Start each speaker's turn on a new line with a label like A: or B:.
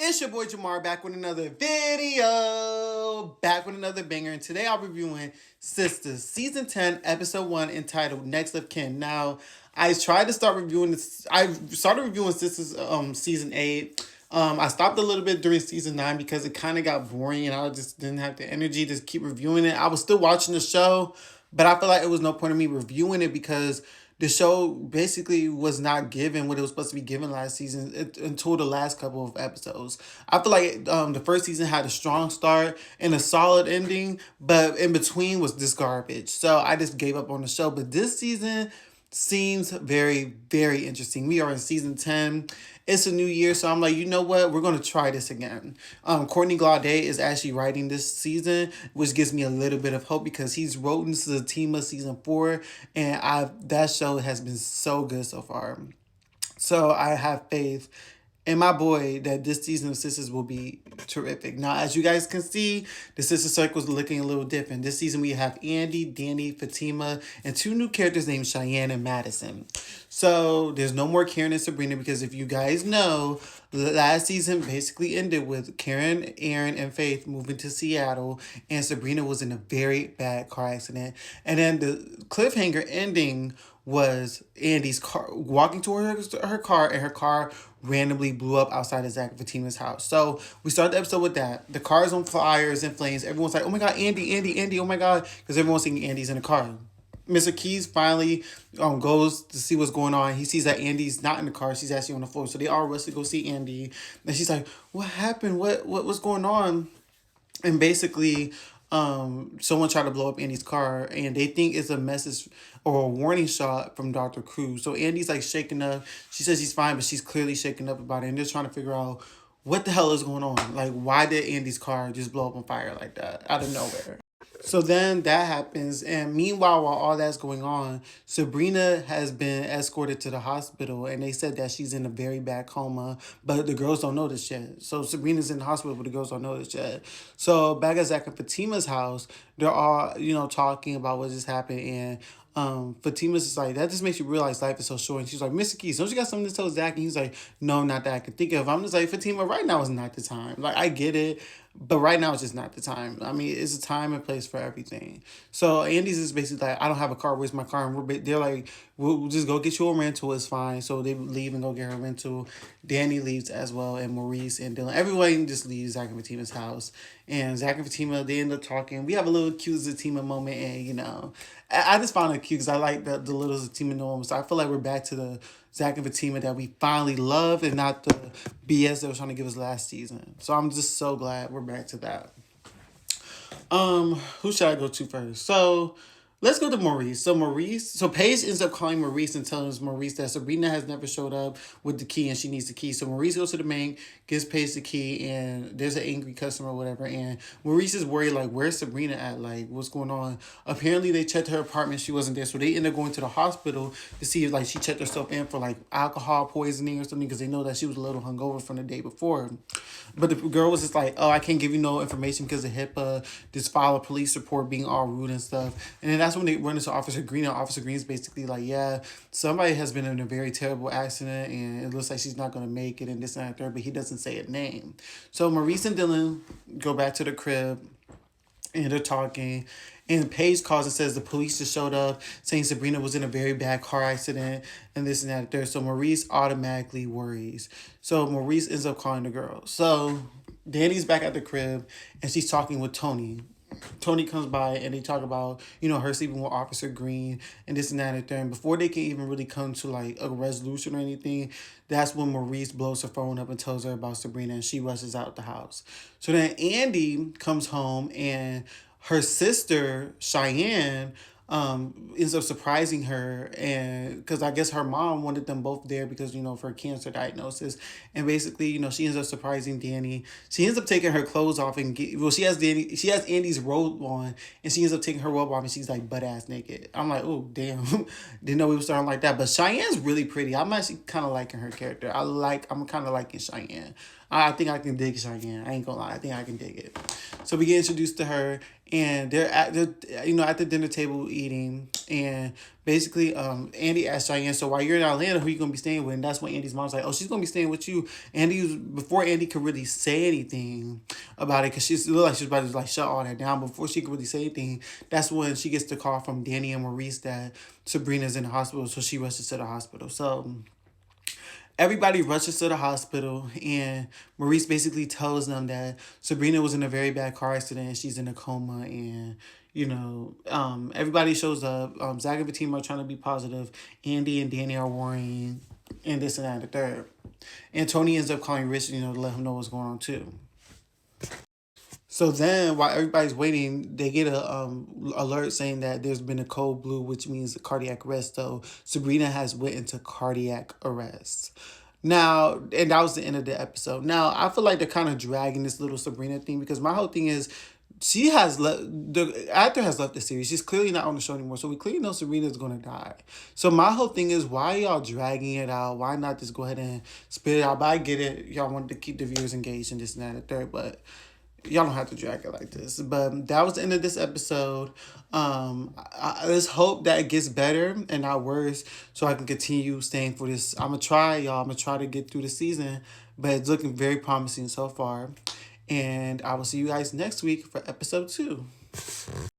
A: It's your boy Jamar back with another video, back with another banger, and today I'll be reviewing Sistas Season 10, Episode 1, entitled Next of Kin. Now, I tried to start reviewing this, I started reviewing Sistas Season 8. I stopped a little bit during Season 9 because it kind of got boring and I just didn't have the energy to keep reviewing it. I was still watching the show, but I feel like it was no point in me reviewing it because the show basically was not given what it was supposed to be given last season until the last couple of episodes. I feel like the first season had a strong start and a solid ending, but in between was this garbage. So I just gave up on the show. But this season seems very, very interesting. We are in season 10. It's a new year, so I'm like, you know what? We're going to try this again. Courtney Glaudet is actually writing this season, which gives me a little bit of hope because he's wrote into the team of season 4, and that show has been so good so far. So I have faith in my boy that this season of Sisters will be terrific. Now, as you guys can see, the Sister Circle is looking a little different. This season we have Andy, Danny, Fatima, and 2 new characters named Cheyenne and Madison. So there's no more Karen and Sabrina because if you guys know, last season basically ended with Karen, Aaron, and Faith moving to Seattle, and Sabrina was in a very bad car accident. And then the cliffhanger ending was Andy's car walking toward her car, and her car randomly blew up outside of Zach and Fatima's house. So we start the episode with that. The car is on fires and flames. Everyone's like, oh my God, Andy, Andy, Andy, oh my God. Because everyone's thinking Andy's in the car. Mr. Keys finally goes to see what's going on. He sees that Andy's not in the car. She's actually on the floor. So they all rush to go see Andy. And she's like, what happened? What's going on? And basically, someone tried to blow up Andy's car, and they think it's a message or a warning shot from Dr. Cruz. So Andy's like shaking up. She says she's fine, but she's clearly shaking up about it. And they're trying to figure out what the hell is going on. Like, why did Andy's car just blow up on fire like that out of nowhere? So then that happens, and meanwhile, while all that's going on, Sabrina has been escorted to the hospital, and they said that she's in a very bad coma, but the girls don't know this yet. So Sabrina's in the hospital, but the girls don't know this yet. So back at Zach and Fatima's house, they're all, talking about what just happened, and Fatima's just like, that just makes you realize life is so short. And she's like, Mr. Keys, don't you got something to tell Zach? And he's like, no, not that I can think of. I'm just like, Fatima, right now is not the time. Like, I get it, but right now it's just not the time. I mean, it's a time and place for everything. So Andy's is basically like, I don't have a car. Where's my car? And they're like, we'll just go get you a rental. It's fine. So they leave and go get her rental. Danny leaves as well, and Maurice and Dylan. Everyone just leaves Zach and Fatima's house. And Zach and Fatima, they end up talking. We have a little cute Fatima moment, and I just found it cute because I like the little Fatima moment. So I feel like we're back to the Zach and Fatima that we finally love, and not the BS that was trying to give us last season. So I'm just so glad we're back to that. Who should I go to first? So let's go to Maurice. So Paige ends up calling Maurice and telling Maurice that Sabrina has never showed up with the key and she needs the key. So Maurice goes to the bank, gives Paige the key, and there's an angry customer or whatever. And Maurice is worried, like, where's Sabrina at? Like, what's going on? Apparently they checked her apartment. She wasn't there. So they end up going to the hospital to see if, like, she checked herself in for, like, alcohol poisoning or something because they know that she was a little hungover from the day before. But the girl was just like, oh, I can't give you no information because of HIPAA. Just file a police report being all rude and stuff. And then that's when they run into Officer Green. And Officer Green's basically like, yeah, somebody has been in a very terrible accident and it looks like she's not going to make it and this and that third, but he doesn't say a name. So Maurice and Dylan go back to the crib and they're talking. And Paige calls and says the police just showed up saying Sabrina was in a very bad car accident and this and that there. So Maurice automatically worries. So Maurice ends up calling the girl. So Danny's back at the crib and she's talking with Tony. Tony comes by and they talk about, her sleeping with Officer Green and this and that and there. And before they can even really come to like a resolution or anything, that's when Maurice blows her phone up and tells her about Sabrina and she rushes out the house. So then Andy comes home and her sister, Cheyenne, ends up surprising her, and because I guess her mom wanted them both there because of her cancer diagnosis, and basically she ends up surprising Danny. She ends up taking her clothes off and she has Andy's robe on, and she ends up taking her robe off and she's like butt ass naked. I'm like, oh damn, didn't know we were starting like that. But Cheyenne's really pretty. I'm actually kind of liking her character. I'm kind of liking Cheyenne. I think I can dig Cheyenne. I ain't gonna lie. I think I can dig it. So we get introduced to her, and they're at the dinner table eating, and basically Andy asked Cheyenne, so while you're in Atlanta, who you gonna be staying with? And that's when Andy's mom's like, oh, she's gonna be staying with you. Andy was, before Andy could really say anything about it, because she's it looked like she was about to like shut all that down. Before she could really say anything, that's when she gets the call from Danny and Maurice that Sabrina's in the hospital. So she rushes to the hospital. So everybody rushes to the hospital, and Maurice basically tells them that Sabrina was in a very bad car accident and she's in a coma. And everybody shows up. Zach and Fatima are trying to be positive. Andy and Danny are worrying, and this and that and the third. And Tony ends up calling Rich, to let him know what's going on too. So then, while everybody's waiting, they get a alert saying that there's been a code blue, which means cardiac arrest. So Sabrina has went into cardiac arrest. Now, and that was the end of the episode. Now, I feel like they're kind of dragging this little Sabrina thing, because my whole thing is she has left, the actor has left the series. She's clearly not on the show anymore. So we clearly know Serena's gonna die. So my whole thing is, why y'all dragging it out? Why not just go ahead and spit it out? But I get it. Y'all wanted to keep the viewers engaged and this and that and the third, but y'all don't have to drag it like this. But that was the end of this episode. Let's hope that it gets better and not worse, so I can continue staying for this. I'm gonna try, y'all. I'm gonna try to get through the season, but it's looking very promising so far. And I will see you guys next week for episode 2.